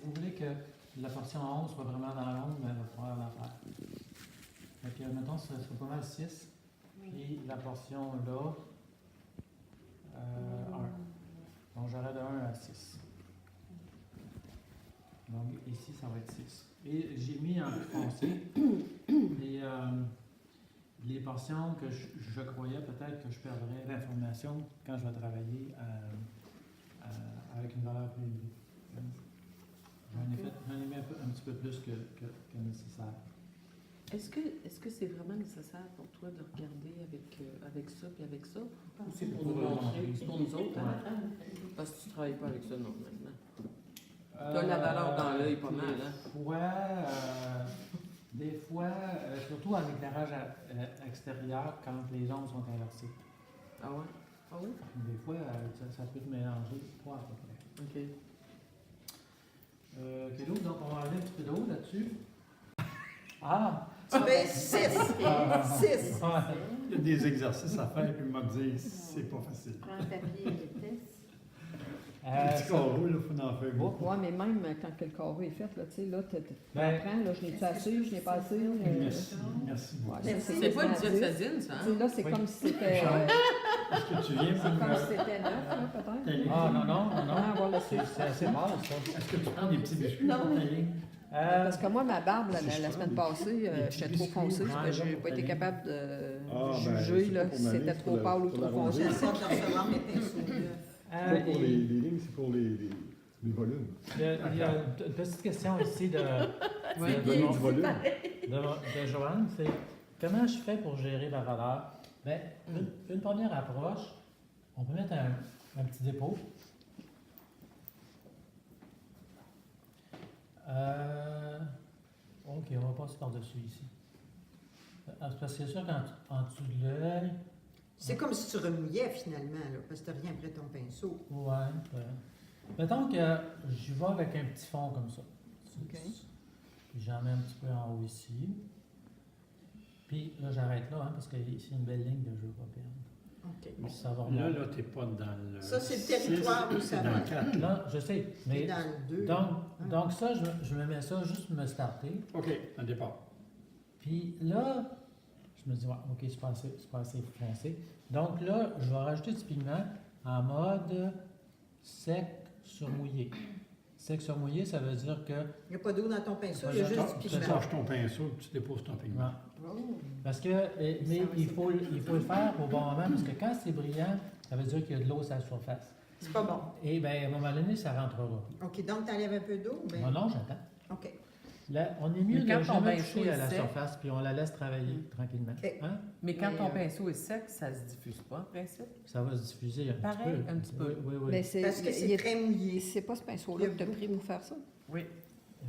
vous voulez que la portion 11 soit vraiment dans l'onde, ben, il va falloir la faire. Fait que, mettons, ce serait pas mal 6. Puis la portion là, 1. Donc j'aurais de 1 à 6. Donc ici, ça va être 6. Et j'ai mis en plus foncé les portions que je croyais peut-être que je perdrais l'information quand je vais travailler avec une valeur plus élevée. J'en ai mis un petit peu plus que nécessaire. Est-ce que c'est vraiment nécessaire pour toi de regarder avec ça et avec ça? Ou c'est pour nous montrer, c'est pour nous autres? Hein? Parce que tu ne travailles pas avec ça normalement. Tu as la valeur dans l'œil pas mal, hein? Des fois, surtout en éclairage extérieur, quand les ondes sont inversées. Ah ouais? Ah oui? Des fois, ça peut te mélanger, pas à peu près. OK. Quel autre? Donc, on va enlever un petit peu d'eau là-dessus. Ah! Tu fais 6! 6! Il y a des exercices à faire, puis il m'a dit, c'est pas facile. Prends un papier de test. Le petit carreau, il faut en faire beaucoup. Oui, mais même quand le carreau est fait, là, tu sais, là, tu Ben, apprends, là, je l'ai-tu assez, je l'ai pas assez. Merci beaucoup. Ouais, C'est pas une dioxazine, ça? Tu sais, là, c'est Oui. comme si c'était. Est-ce que tu viens C'est pour comme me... si c'était neuf, là, peut-être. Ah, non. Ah, voilà, C'est assez mal, ça. Est-ce que tu prends des petits biscuits Non. pour ta ligne? Parce que moi, ma barbe, la semaine passée, j'étais trop foncée, Ouais, parce que j'ai pas été ouais. capable de ben, juger c'est là, pas pour si ma c'était ligne, trop pour pâle ou pour trop la foncé. J'ai hâte de recevoir mes pinceaux neufs. C'est pas pour les lignes, c'est pour les volumes. Il y a une petite question ici de Le du volume. Joanne, c'est comment je fais pour gérer la valeur? Bien, une première approche, on peut mettre un petit dépôt. OK, on va passer par-dessus ici. Parce que c'est sûr qu'en dessous de l'œil... C'est comme si tu remouillais finalement, là, parce que tu n'as rien après ton pinceau. Ouais. Mettons que j'y vais avec un petit fond comme ça. OK. Puis j'en mets un petit peu en haut ici. Puis là, j'arrête là, hein, parce que c'est une belle ligne que je ne veux pas perdre. OK. Puis ça va Là, remonter. t'es pas dans le... Ça, c'est le territoire où ça C'est dans va. le 4. Là, je sais, Et mais dans le 2. donc ça, je me mets ça juste pour me starter. OK, un départ. Puis là, je me dis, ouais, OK, c'est pas assez foncé. Donc là, je vais rajouter du pigment en mode sec sur mouillé. Sec sur mouillé, ça veut dire que... Il n'y a pas d'eau dans ton pinceau, il y a Tu juste du Tu pigment. lâches ton pinceau, tu déposes ton pigment. Ouais. Oh. Parce que, mais il faut le faire au bon moment, parce que quand c'est brillant, ça veut dire qu'il y a de l'eau sur la surface. C'est pas bon. Et bien, à un moment donné, ça rentrera. OK, donc tu enlèves un peu d'eau? Ben... Non, j'attends. OK. Là, on est mieux Mais de quand ton jamais pinceau toucher à est la sec- surface, puis on la laisse travailler tranquillement. OK. Hein? Mais quand Mais, ton pinceau est sec, ça se diffuse pas, en principe? Ça va se diffuser un Pareil, petit peu. un petit peu. Oui. Mais c'est, Parce que il c'est est- très mouillé. C'est pas ce pinceau-là que tu as pris pour faire ça? Oui.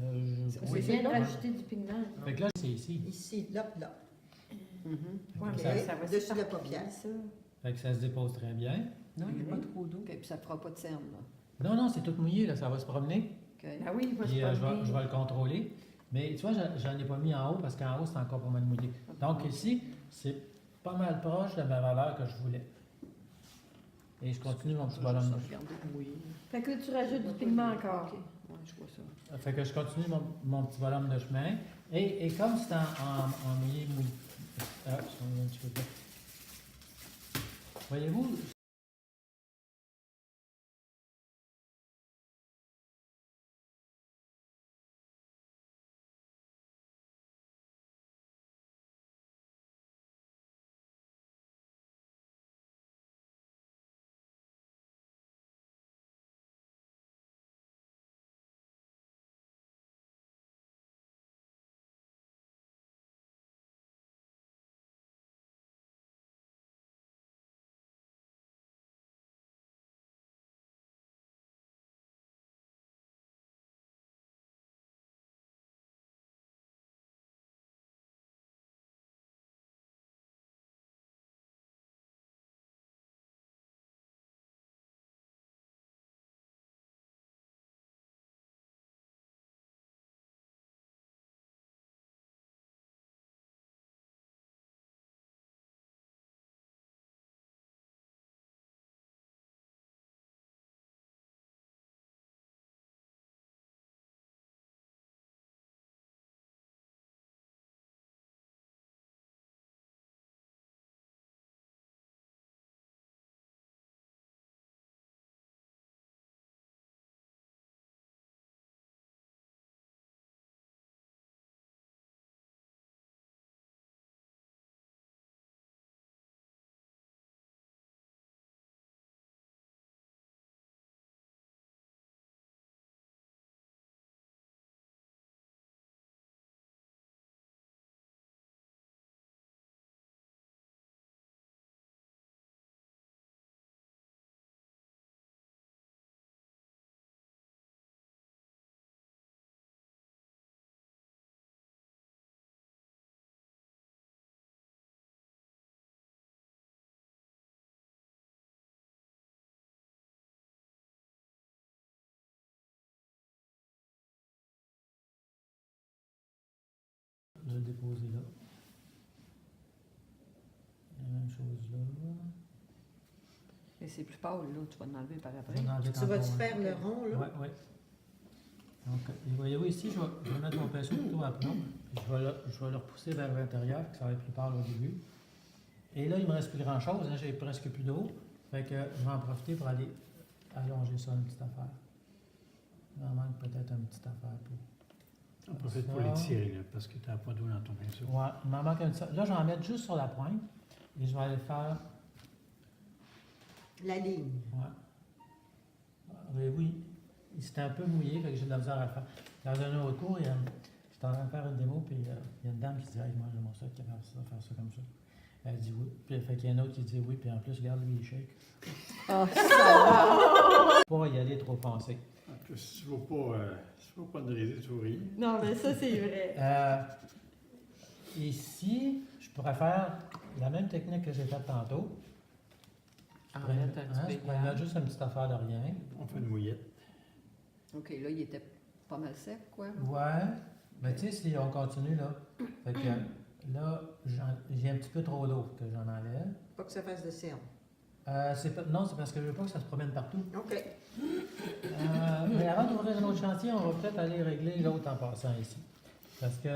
Je- C'est Oui, ça, bien de là? rajouter du pigment. Fait que là, c'est ici. Ici, là. Mhm. Ouais, OK. ça- ça va Dessus se la partir, paupière. ça. Fait que ça se dépose très bien. Non, il n'y a Mhm. pas trop d'eau. OK, puis ça ne fera pas de cerne, là. Non, c'est tout mouillé, là, ça va se promener. OK. Ah oui, il va se Puis promener. je vais le contrôler. Mais tu vois, j'en ai pas mis en haut parce qu'en haut, c'est encore pas mal mouillé. Donc ici, c'est pas mal proche de ma valeur que je voulais. Et je continue mon petit bonhomme de chemin. Fait que là, tu rajoutes du pigment encore. OK. Ouais, je vois ça. Fait que je continue mon petit bonhomme de chemin. Et comme c'est en mouillé. Ah, je vais un petit peu plus. Voyez-vous, le déposer là. La même chose là. Mais c'est plus pâle, là. Tu vas l'enlever par Je après. vais l'enlever Tu vas-tu tantôt, hein. faire le rond, là? Oui, oui. Donc, et voyez-vous ici, je vais mettre mon pinceau plutôt à plat, puis je vais le repousser vers l'intérieur, puis ça va être plus pâle au début. Et là, il ne me reste plus grand-chose, hein, j'ai presque plus d'eau. Fait que je vais en profiter pour aller allonger ça une petite affaire. Il m'en manque peut-être une petite affaire. On profite pour les tirer, là, parce que tu n'as pas d'eau dans ton pinceau. Ouais, il m'en manque une petite. Là, je vais en mettre juste sur la pointe, et je vais aller faire. La ligne. Ouais. Oui, c'était un peu mouillé, fait que j'ai de la misère à le faire. Dans un autre cours, j'étais en train de faire une démo, puis il y a une dame qui dit hey, moi, j'aimerais ça, faire ça comme ça. Elle dit oui. Puis fait qu'il y a un autre qui dit oui, puis en plus, regarde, lui, il shake. Ah, ça Pas y aller trop foncé. En plus, si tu ne veux pas driser, tu vas rire. Non, mais ça, c'est vrai. Ici, je pourrais faire la même technique que j'ai faite tantôt. En mettre un Je petit pourrais mettre juste une petite affaire de rien. On fait une mouillette. OK, là, il était pas mal sec, quoi. Ouais. Mais tu sais, si on continue, là, fait que là, j'ai un petit peu trop d'eau que j'en enlève. Pas que ça fasse de cerne. Non, c'est parce que je veux pas que ça se promène partout. OK. Mais avant d'ouvrir un autre chantier, on va peut-être aller régler l'autre en passant ici. Parce que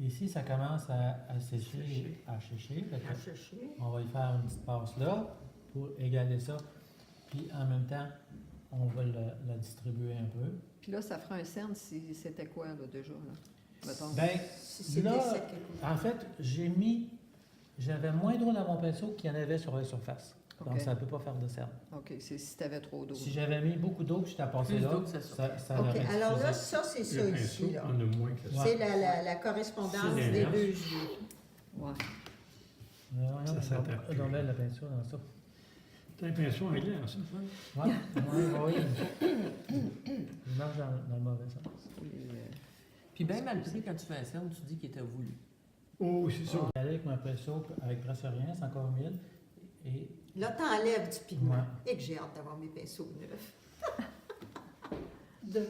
ici, ça commence à sécher, à sécher. Fait que À chercher. on va y faire une petite passe là pour égaler ça. Puis en même temps, on va la distribuer un peu. Puis là, ça ferait un cerne si c'était quoi, là, déjà, là? Mettons. Ben, Si c'est là, sec, en fait, j'avais moins d'eau dans mon pinceau qu'il y en avait sur la surface. Donc, OK. ça ne peut pas faire de cerne. OK, c'est si t'avais trop d'eau. Si j'avais mis beaucoup d'eau que j'étais passé Plus là, d'eau que ça sort. ça OK, aurait alors là, suffisé. ça, c'est ça Le ici, pinceau là. en a moins que ça. Ouais. C'est la correspondance C'est des l'inverse. deux yeux. Ouais. Non, Ça t'attaque plus. on met la peinture dans ça. Tu as un pinceau en glace, ça, Fred? Oui. Il marche dans le mauvais sens. Puis bien mal pris, quand tu fais un cerne, tu dis qu'il était voulu. Oh, c'est ça. On va aller avec mon pinceau avec presque rien, c'est encore humide. Et Là, t'enlèves du pigment. Ouais. Et que j'ai hâte d'avoir mes pinceaux neufs. Demain.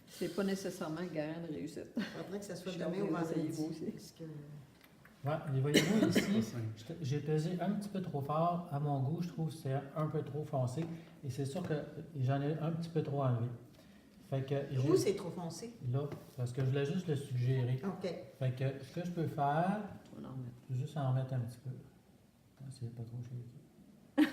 C'est pas nécessairement garant de réussite. Il faudrait que ça soit Je demain suis ou en train d'essayer, vendredi. vous aussi. Parce que... et voyez-vous C'est ici, pas simple. j'ai pesé un petit peu trop fort. À mon goût, je trouve que c'est un peu trop foncé. Et c'est sûr que j'en ai un petit peu trop enlevé. Fait que Où c'est trop foncé? là, parce que je voulais juste le suggérer. OK. Fait que ce que je peux faire, On en remet. c'est juste en remettre un petit peu. C'est pas trop shaky.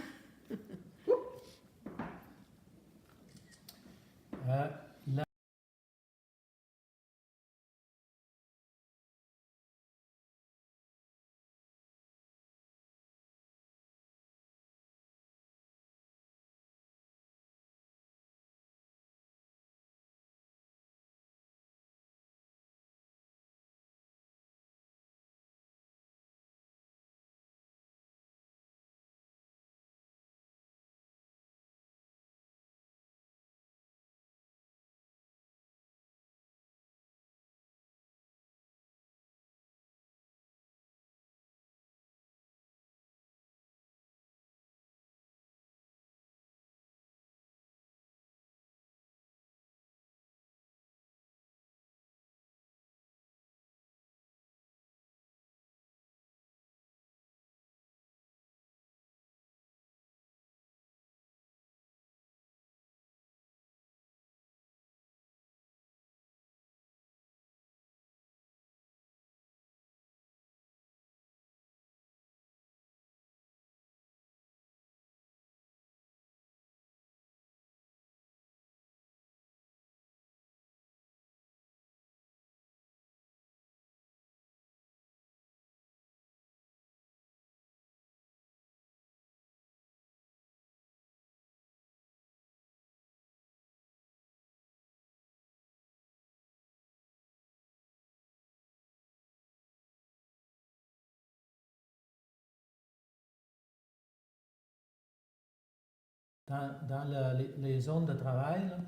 Là, dans les zones de travail, là,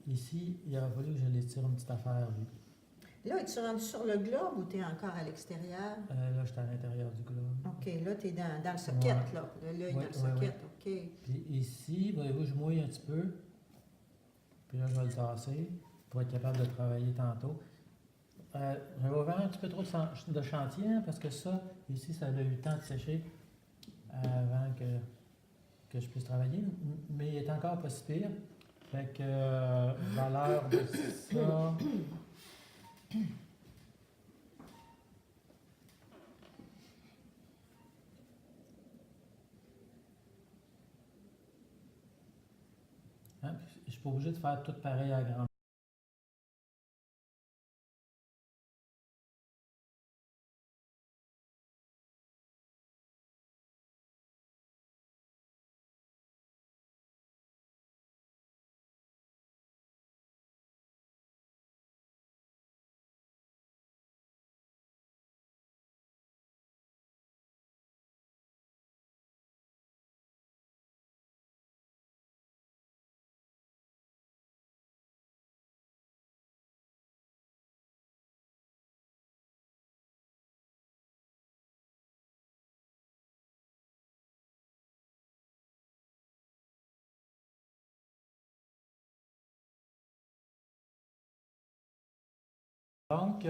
ici, il aurait fallu que je les tire une petite affaire, lui. Là, es-tu rendu sur le globe ou t'es encore à l'extérieur? Là, j'étais à l'intérieur du globe. OK, là, t'es dans le socket, Ouais. là. L'œil Ouais, dans le ouais, socket, OK. Puis ici, voyez-vous, je mouille un petit peu. Puis là, je vais le tasser pour être capable de travailler tantôt. j'avais ouvert un petit peu trop de chantier, hein, parce que ça, ici, ça a eu le temps de sécher avant que je puisse travailler, mais il est encore pas si pire. Fait que valeur de ça. Hein, je suis pas obligé de faire tout pareil à grand. Donc,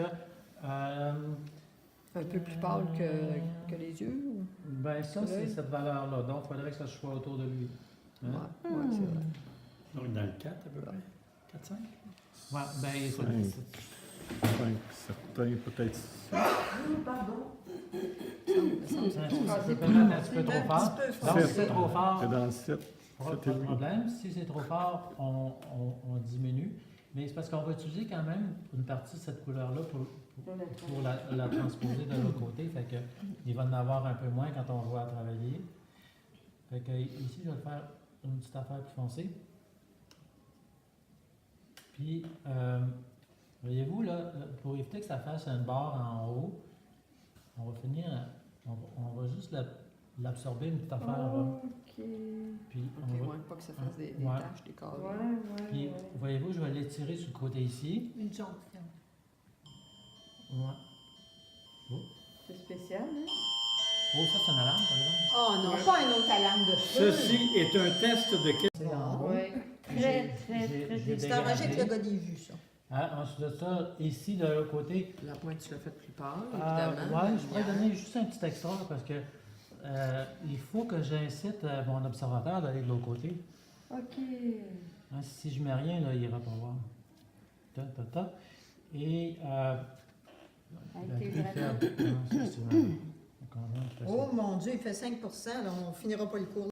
Un peu plus pâle que les yeux. ben ça, c'est cette valeur-là. Donc, il faudrait que ça soit autour de lui. Ouais, Hein? ouais, c'est vrai. Donc, dans le 4, à peu près. 4-5? Ouais, ben, il faut. 5, certains, peut-être. Pardon. C'est peut-être un petit peu trop fort. Un petit peu fort. Donc, si c'est trop fort, C'est dans le 7. pas de problème. Si c'est trop fort, on diminue. Mais c'est parce qu'on va utiliser quand même une partie de cette couleur-là pour la transposer de l'autre côté. Fait que il va en avoir un peu moins quand on va travailler. Fait que ici, je vais faire une petite affaire plus foncée. Puis, voyez-vous, là, pour éviter que ça fasse une barre en haut, on va finir, on va juste l'absorber, une petite affaire là. OK. Puis, OK, on va, ouais, pas que ça fasse des Ouais. taches, des carrés. puis voyez-vous, je vais l'étirer sur le côté ici. Une jonction. Ouais. C'est spécial, hein? Oh, ça, c'est une alarme, par exemple. Oh non, pas un autre alarme de feu. Ceci est un test de quel... C'est en haut. Oui. Très C'est arrangé avec le dégradé. gars des vues, ça. Hein, ensuite de ça, ici, de l'autre côté, La pointe, tu l'as fait plus pâle, évidemment. ouais, je pourrais donner juste un petit extra parce que il faut que j'incite mon observateur d'aller de l'autre côté. OK. Hein, si je mets rien, là, il ira pas voir. Ta. Et Avec la tes plus granats. faible. Non, ça, c'est vraiment- Combien je fais ça? Oh mon Dieu, il fait 5 là, on finira pas le cours.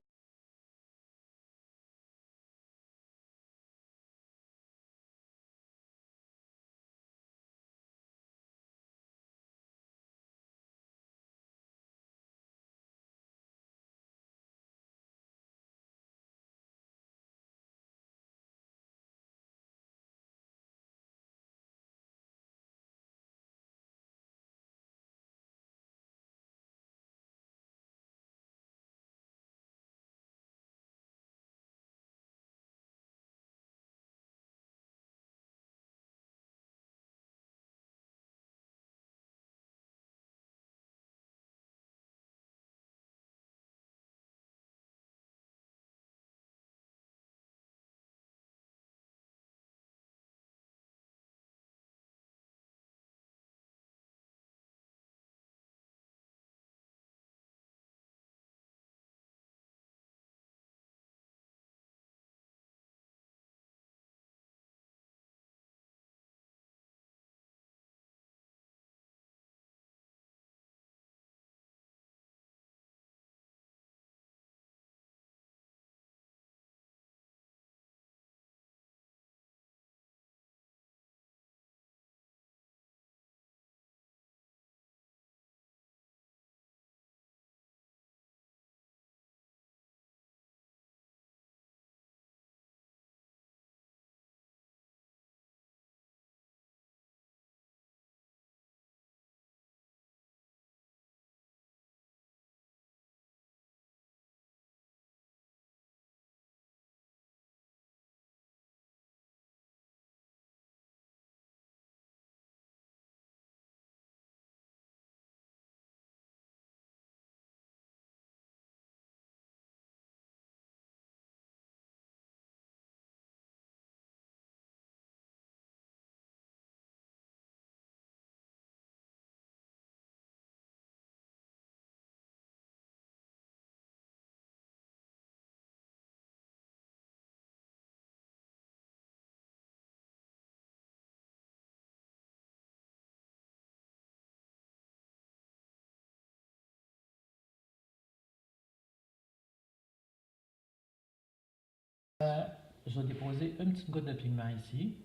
Je vais déposer une petite goutte de pigment ici.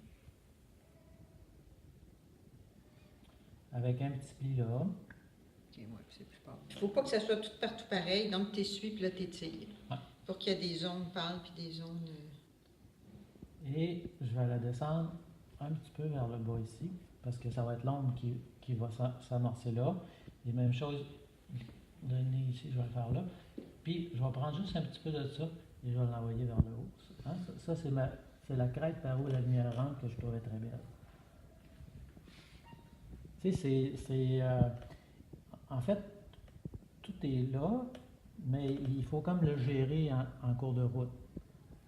Avec un petit pli là. Ok, ouais, puis c'est plus pâle. Il ne faut pas que ça soit tout partout pareil, donc tu essuies puis là tu étires. Ouais. Pour qu'il y ait des zones pâles puis des zones. Et je vais la descendre un petit peu vers le bas ici, parce que ça va être l'ombre qui va s'amorcer là. Et même chose, le nez ici, je vais le faire là. Puis je vais prendre juste un petit peu de ça et je vais l'envoyer vers le haut. Hein, ça c'est la crête par où la lumière rentre que je trouvais très belle. Tu sais, en fait, tout est là, mais il faut comme le gérer en cours de route.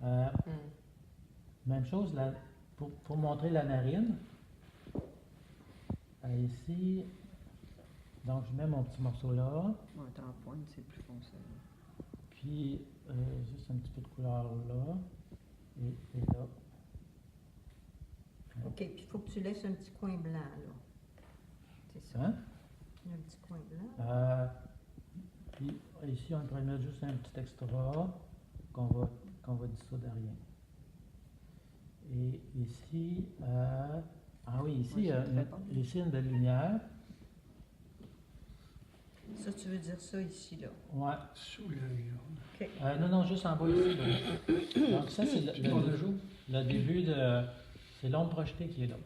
Même chose, là, pour montrer la narine. Ici, donc je mets mon petit morceau là, Ouais, t'en pointe, c'est plus foncé. puis juste un petit peu de couleur là, et là. OK, puis il faut que tu laisses un petit coin blanc, là. C'est ça. Hein? Un petit coin blanc. Puis ici, on pourrait mettre juste un petit extra qu'on va dissoudre à rien. Et ici, oui, ici, Ouais, c'est très bon. ici une belle lumière. Ça, tu veux dire ça ici, là. Ouais. Sous l'œil, là. Non, juste en bas ici. Là. Donc ça, c'est le début de... C'est l'ombre projetée qui est là,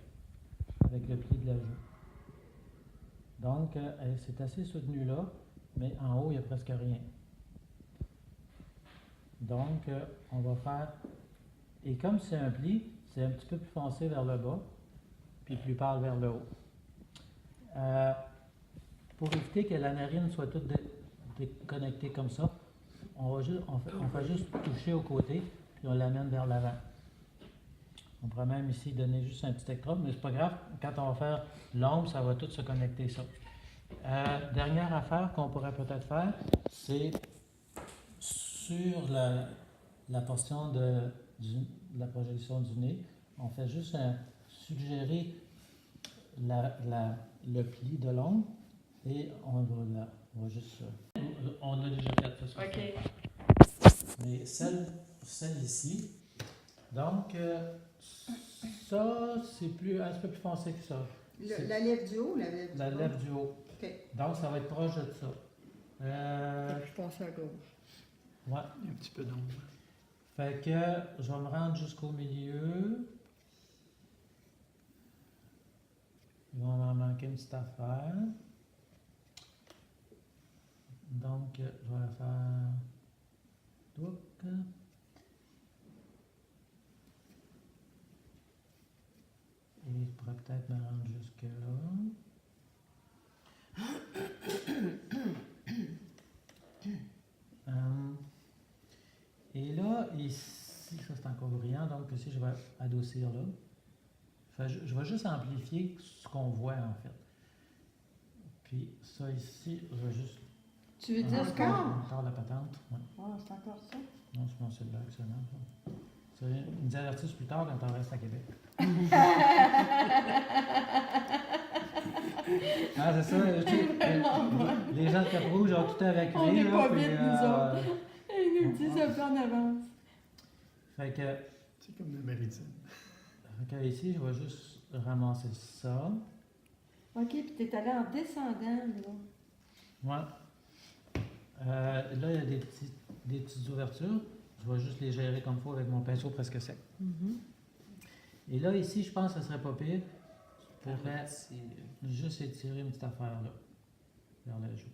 avec le pli de la joue. Donc, c'est assez soutenu là, mais en haut, il n'y a presque rien. Donc, on va faire... Et comme c'est un pli, c'est un petit peu plus foncé vers le bas, puis plus pâle vers le haut. Pour éviter que la narine soit toute déconnectée comme ça, on va juste toucher au côté, puis on l'amène vers l'avant. On pourrait même ici donner juste un petit extra, mais c'est pas grave. Quand on va faire l'ombre, ça va tout se connecter ça. Dernière affaire qu'on pourrait peut-être faire, c'est sur la portion de la projection du nez, on fait juste suggérer le pli de l'ombre et on va juste... on a déjà fait ça. OK. Mais celle ici, donc ça, c'est un petit peu plus foncé que ça. La lèvre du haut ou la lèvre du La bas? lèvre du haut. OK. Donc, ça va être proche de ça. C'est plus foncé à gauche. Ouais. Un petit peu d'ombre. Fait que je vais me rendre jusqu'au milieu. Il va m'en manquer une petite affaire. Donc, je vais la faire. Touc. Et je pourrais peut-être me rendre jusque là. Et là, ici, ça c'est encore brillant, donc ici je vais adoucir là. Je vais juste amplifier ce qu'on voit en fait. Puis ça ici, je vais juste... Tu veux dire Encore la patente. Ouais. Oh, c'est encore ça? Non, c'est mon cellulaire, excellent. Ça nous avertisse plus tard quand on reste à Québec. Ah, c'est ça. Les gens de Cap-Rouge ont tout évacué. On est là, pas puis, vite, nous autres. Ils nous disent un peu en avance. Fait que, C'est comme le méridien. ici, je vais juste ramasser ça. OK, puis t'es allé en descendant, là. Ouais. Là, il y a des petites ouvertures. Je vais juste les gérer comme il faut avec mon pinceau presque sec. Et là, ici, je pense que ce serait pas pire. Je pourrais juste étirer une petite affaire là, vers la joue.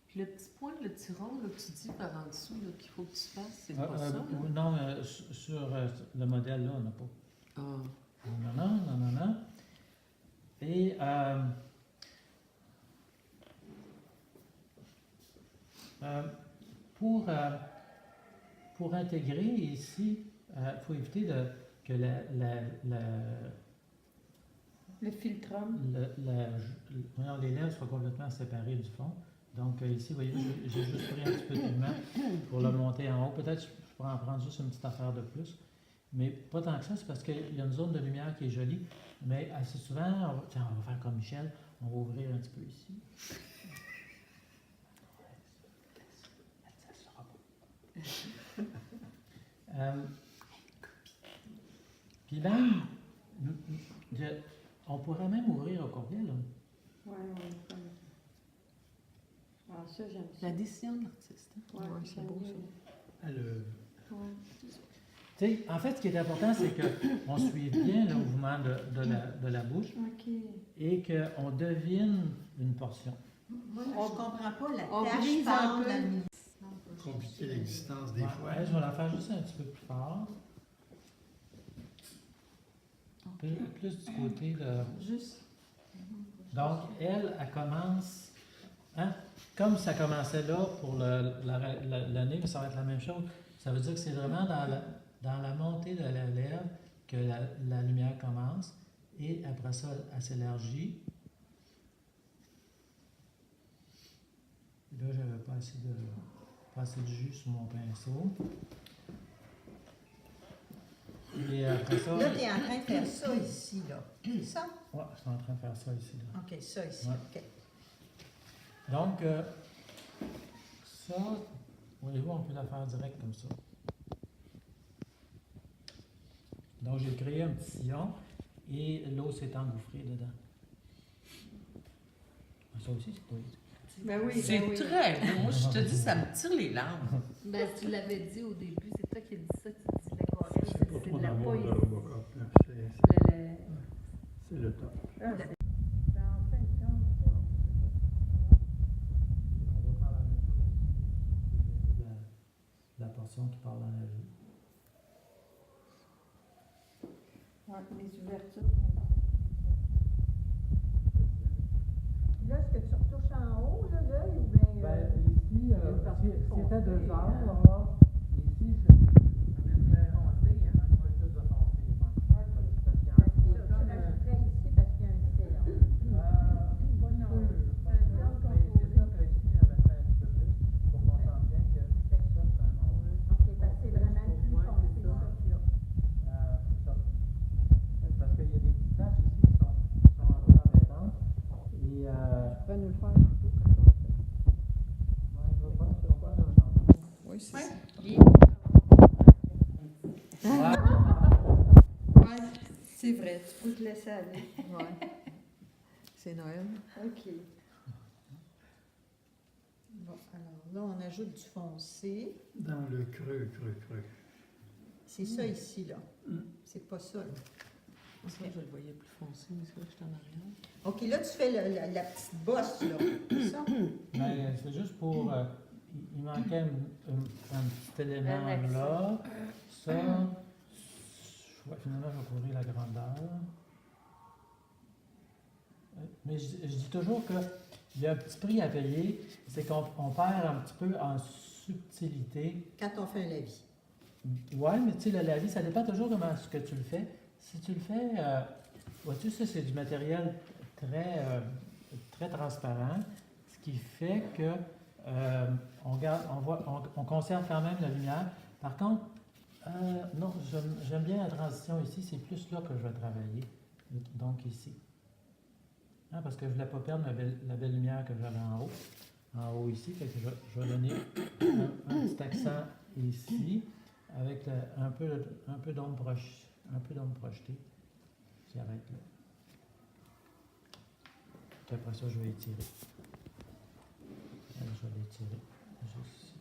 Puis le petit point, le petit rond là, que tu dis par en dessous là, qu'il faut que tu fasses, c'est Ah, pas ça? Là? non, sur le modèle là, on n'a pas. Ah. Non. Et pour intégrer ici, il faut éviter que Le filtrum. les lèvres soient complètement séparées du fond. Donc ici, vous voyez, j'ai juste pris un petit peu de pigment pour le monter en haut. Peut-être que je pourrais en prendre juste une petite affaire de plus. Mais pas tant que ça, c'est parce qu'il y a une zone de lumière qui est jolie. Mais assez souvent, on va faire comme Michel, on va ouvrir un petit peu ici. Ça sera beau. Puis même, on pourrait même ouvrir au courriel. Là. Ouais, ouais. Ah, ça, j'aime ça. La décision de l'artiste. Hein? Ouais, c'est j'aime beau, bien. Ouais. Tu sais, en fait, ce qui est important, c'est qu'on suive bien le mouvement de la bouche OK. et qu'on devine une portion. Moi, je comprends pas la on tâche brise un pente peu. dans le milieu. Compliquer l'existence des Ouais, fois. ouais, je vais la faire juste un petit peu plus fort. Plus du côté de... Juste. Donc, elle commence, hein, comme ça commençait là pour le nez, ça va être la même chose. Ça veut dire que c'est vraiment dans la montée de la lèvre que la lumière commence et après ça, elle s'élargit. Là, j'avais pas assez de jus sur mon pinceau. Et après ça... Là, tu es en train de faire ça ici, là. Ça? Ouais, je suis en train de faire ça ici. Là. OK, ça ici. Ouais. OK. Donc, ça, voyez-vous, on peut la faire direct comme ça. Donc, j'ai créé un petit sillon et l'eau s'est engouffrée dedans. Ça aussi, c'est pas... Ben oui, C'est ben oui. très beau. Moi, je te dis, ça me tire les larmes. Ben, tu l'avais dit au début, c'est toi qui as dit ça, tu dis l'aquarelle, C'est pas c'est trop de la d'amour de poésie. Robocop, là. C'est le top. Ah, c'est- On va faire la même chose ici. La portion qui part dans la joue. ouais, les ouvertures. Là, est-ce que tu retouches en haut, là, l'œil, ou bien... Ben, ici, partie si foncée, c'était 2 heures, hein. là, ici, je mettrais foncé, hein? Moi, plus de foncé, ouais. Parce qu'il y a un peu Ça, comme, tu rajouterais ici parce qu'il y a un crayon. pas sûr, pas sûr, mais c'est sûr que ici, je mettrais un petit peu plus pour qu'on sente bien que ça, c'est un nom. OK, parce que c'est vraiment plus foncé, ça, là. Ça. Parce qu'il y a des petites taches ici qui sont un peu embêtantes. Et, Tu vas nous le faire un peu comme ça. moi, je vais pas dans le champ. Oui, c'est Ouais. ça. Ouais. Ouais, c'est vrai, tu peux te laisser aller. Ouais. C'est Noël. OK. Bon, alors là, on ajoute du foncé. Dans le creux. C'est ça ici, là. C'est pas ça, là. Moi, ça, je le voyais plus foncé, mais c'est vrai que je suis en arrière. OK, là, tu fais la petite bosse, là. C'est ça? Mais c'est juste pour. Il manquait un petit élément Un accent. là. Ça. Finalement, je vais couvrir la grandeur. Mais je dis toujours qu'il y a un petit prix à payer. C'est qu'on perd un petit peu en subtilité. Quand on fait un lavis. Ouais, mais tu sais, le lavis, ça dépend toujours comment ce que tu le fais. Si tu le fais, vois-tu, ça, c'est du matériel très transparent, ce qui fait que on conserve quand même la lumière. Par contre, non, j'aime bien la transition ici, c'est plus là que je vais travailler, donc ici. Hein, parce que je ne voulais pas perdre la belle lumière que j'avais en haut ici, fait que je vais donner un petit accent ici, avec un peu d'ombre projetée. J'arrête là. Puis après ça, je vais étirer. Je vais l'étirer juste ici.